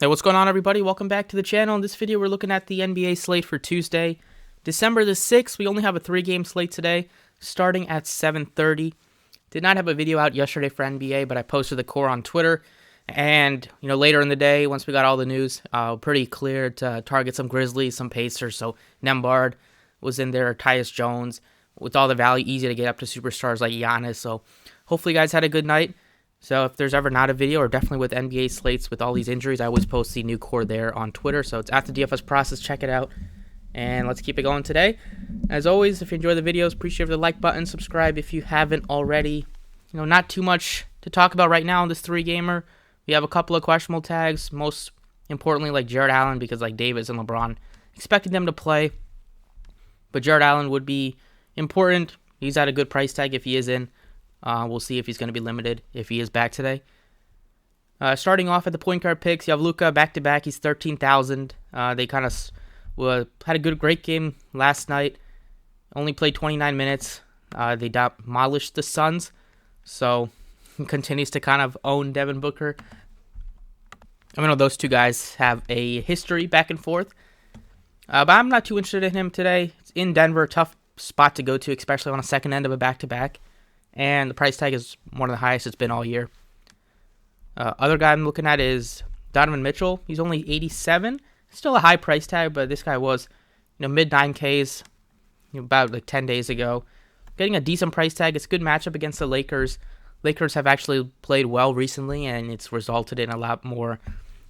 Hey, what's going on, everybody? Welcome back to the channel. In this video, we're looking at the NBA slate for Tuesday, December the 6th. We only have a 3-game slate today, starting at 7:30. Did not have a video out yesterday for NBA, but I posted the core on Twitter. And, later in the day, once we got all the news, pretty clear to target some Grizzlies, some Pacers. So Nembhard was in there, Tyus Jones. With all the value, easy to get up to superstars like Giannis. So hopefully you guys had a good night. So if there's ever not a video, or definitely with NBA slates with all these injuries, I always post the new core there on Twitter. So it's at the DFS process. Check it out. And let's keep it going today. As always, if you enjoy the videos, appreciate the like button. Subscribe if you haven't already. Not too much to talk about right now in this 3-gamer. We have a couple of questionable tags. Most importantly, like Jared Allen, because like Davis and LeBron, expecting them to play. But Jared Allen would be important. He's at a good price tag if he is in. We'll see if he's going to be limited if he is back today. Starting off at the point guard picks, you have Luka back-to-back. He's 13,000. They kind of had a great game last night. Only played 29 minutes. They demolished the Suns. So he continues to kind of own Devin Booker. I know those two guys have a history back and forth. But I'm not too interested in him today. It's in Denver, tough spot to go to, especially on a second end of a back-to-back. And the price tag is one of the highest it's been all year. Other guy I'm looking at is Donovan Mitchell. He's only 87. Still a high price tag, but this guy was, mid 9Ks about like 10 days ago. Getting a decent price tag. It's a good matchup against the Lakers. Lakers have actually played well recently, and it's resulted in a lot more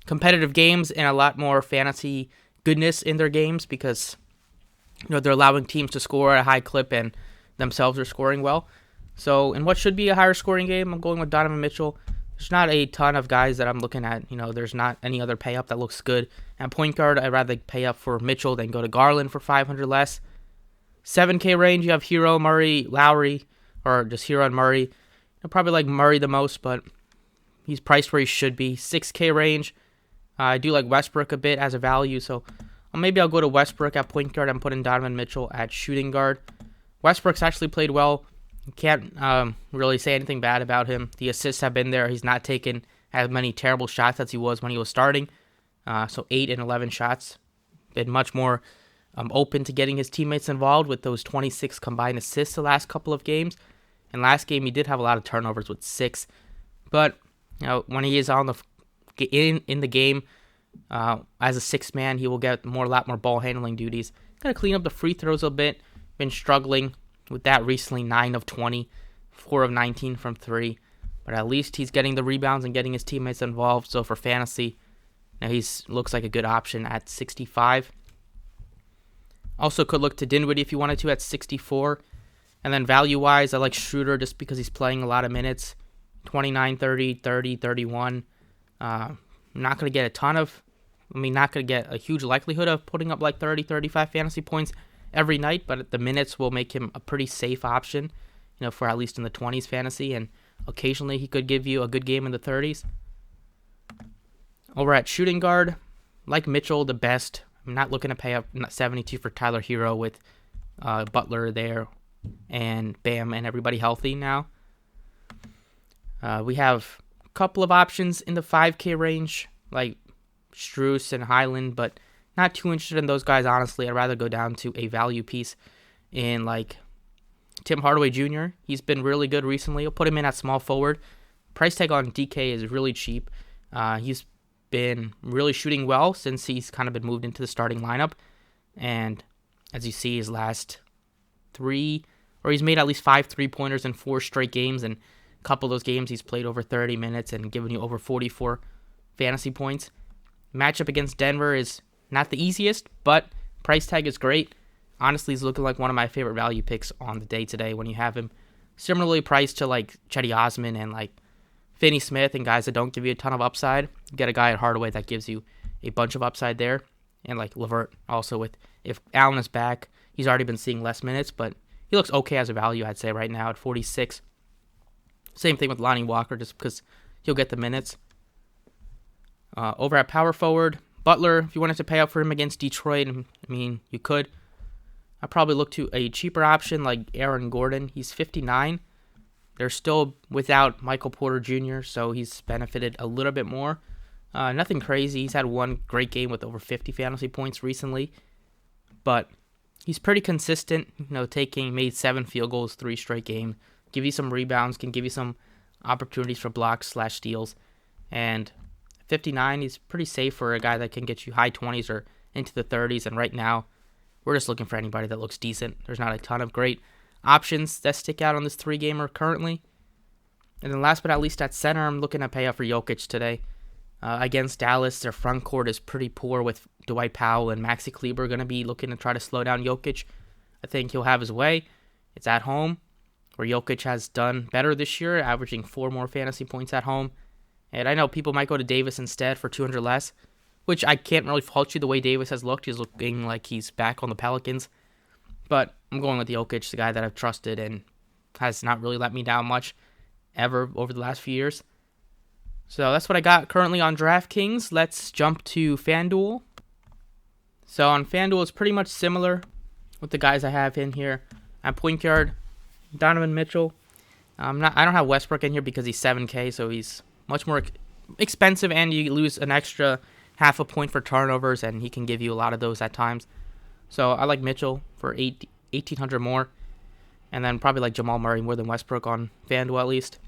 competitive games and a lot more fantasy goodness in their games because they're allowing teams to score at a high clip and themselves are scoring well. So in what should be a higher scoring game, I'm going with Donovan Mitchell. There's not a ton of guys that I'm looking at. There's not any other pay up that looks good. At point guard, I'd rather pay up for Mitchell than go to Garland for 500 less. 7K range, you have Hero, Murray, Lowry, or just Hero and Murray. I probably like Murray the most, but he's priced where he should be. 6K range, I do like Westbrook a bit as a value, so maybe I'll go to Westbrook at point guard and put in Donovan Mitchell at shooting guard. Westbrook's actually played well. Can't really say anything bad about him. The assists have been there. He's not taken as many terrible shots as he was when he was starting. So 8 and 11 shots. Been much more open to getting his teammates involved with those 26 combined assists the last couple of games. And last game he did have a lot of turnovers with 6. But when he is on in the game as a 6th man, he will get a lot more ball handling duties. Got to clean up the free throws a bit. Been struggling with that recently. 9 of 20, 4 of 19 from 3. But at least he's getting the rebounds and getting his teammates involved. So for fantasy, now he looks like a good option at 65. Also could look to Dinwiddie if you wanted to at 64. And then value-wise, I like Schroeder just because he's playing a lot of minutes. 29, 30, 30, 31. Not going to get not going to get a huge likelihood of putting up like 30, 35 fantasy points every night, but the minutes will make him a pretty safe option, for at least in the 20s fantasy, and occasionally he could give you a good game in the 30s. Over at shooting guard, like Mitchell the best. I'm not looking to pay up 72 for Tyler Hero with Butler there and Bam and everybody healthy now. We have a couple of options in the 5K range, like Strus and Highland, but not too interested in those guys, honestly. I'd rather go down to a value piece in like Tim Hardaway Jr. He's been really good recently. I'll put him in at small forward. Price tag on DK is really cheap. He's been really shooting well since he's kind of been moved into the starting lineup. And as you see, his last 3, or he's made at least 5 3-pointers in 4 straight games. And a couple of those games he's played over 30 minutes and given you over 44 fantasy points. Matchup against Denver is not the easiest, but price tag is great. Honestly, he's looking like one of my favorite value picks on the day today when you have him similarly priced to like Chetty Osman and like Finney Smith and guys that don't give you a ton of upside. You get a guy at Hardaway that gives you a bunch of upside there. And like LeVert also if Allen is back, he's already been seeing less minutes, but he looks okay as a value, I'd say, right now at 46. Same thing with Lonnie Walker, just because he'll get the minutes. Over at power forward, Butler, if you wanted to pay up for him against Detroit, you could. I'd probably look to a cheaper option like Aaron Gordon. He's 59. They're still without Michael Porter Jr., so he's benefited a little bit more. Nothing crazy. He's had one great game with over 50 fantasy points recently, but he's pretty consistent. Made 7 field goals 3 straight games. Give you some rebounds, can give you some opportunities for blocks/steals, and 59, he's pretty safe for a guy that can get you high 20s or into the 30s. And right now, we're just looking for anybody that looks decent. There's not a ton of great options that stick out on this 3-gamer currently. And then last but not least, at center, I'm looking to pay up for Jokic today. Against Dallas, their front court is pretty poor with Dwight Powell and Maxi Kleber going to be looking to try to slow down Jokic. I think he'll have his way. It's at home, where Jokic has done better this year, averaging 4 more fantasy points at home. And I know people might go to Davis instead for 200 less, which I can't really fault you the way Davis has looked. He's looking like he's back on the Pelicans. But I'm going with Jokic, the guy that I've trusted and has not really let me down much ever over the last few years. So that's what I got currently on DraftKings. Let's jump to FanDuel. So on FanDuel, it's pretty much similar with the guys I have in here. At point guard, Donovan Mitchell. I don't have Westbrook in here because he's 7K, so he's much more expensive, and you lose an extra half a point for turnovers, and he can give you a lot of those at times. So I like Mitchell for 1,800 more, and then probably like Jamal Murray more than Westbrook on FanDuel at least.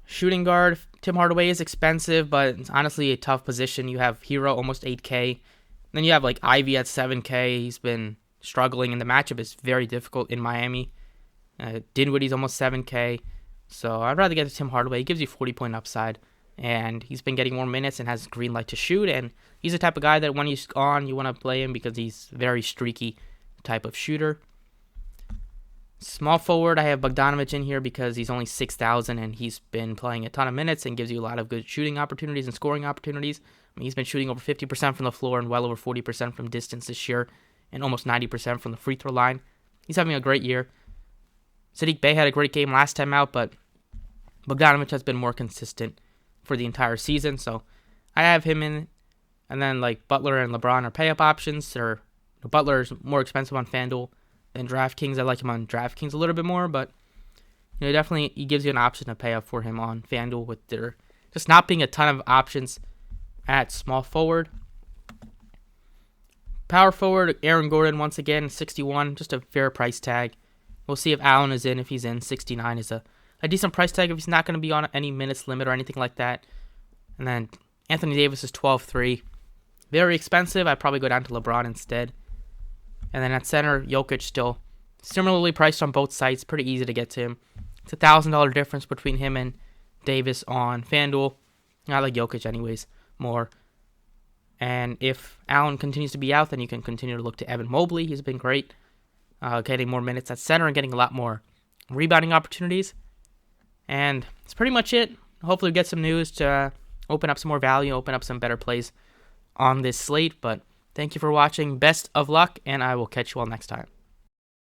Shooting guard, Tim Hardaway is expensive, but it's honestly a tough position. You have Hero almost 8K. Then you have like Ivy at 7K. He's been struggling, and the matchup is very difficult in Miami. Dinwiddie's almost 7K. So I'd rather get to Tim Hardaway. He gives you 40-point upside, and he's been getting more minutes and has green light to shoot. And he's the type of guy that when he's on, you want to play him because he's very streaky type of shooter. Small forward, I have Bogdanovic in here because he's only 6,000 and he's been playing a ton of minutes and gives you a lot of good shooting opportunities and scoring opportunities. I mean, he's been shooting over 50% from the floor and well over 40% from distance this year and almost 90% from the free throw line. He's having a great year. Saddiq Bey had a great game last time out, but Bogdanovic has been more consistent for the entire season, so I have him in. And then like Butler and LeBron are pay-up options. Butler is more expensive on FanDuel than DraftKings. I like him on DraftKings a little bit more, but definitely he gives you an option to pay up for him on FanDuel with there just not being a ton of options at small forward. Power forward, Aaron Gordon once again, 61, just a fair price tag. We'll see if Allen is in. If he's in, 69 is a decent price tag if he's not going to be on any minutes limit or anything like that. And then Anthony Davis is 12-3. Very expensive. I'd probably go down to LeBron instead. And then at center, Jokic still similarly priced on both sites. Pretty easy to get to him. It's a $1,000 difference between him and Davis on FanDuel. I like Jokic anyways more. And if Allen continues to be out, then you can continue to look to Evan Mobley. He's been great, getting more minutes at center and getting a lot more rebounding opportunities. And that's pretty much it. Hopefully we get some news to open up some more value, open up some better plays on this slate. But thank you for watching. Best of luck, and I will catch you all next time.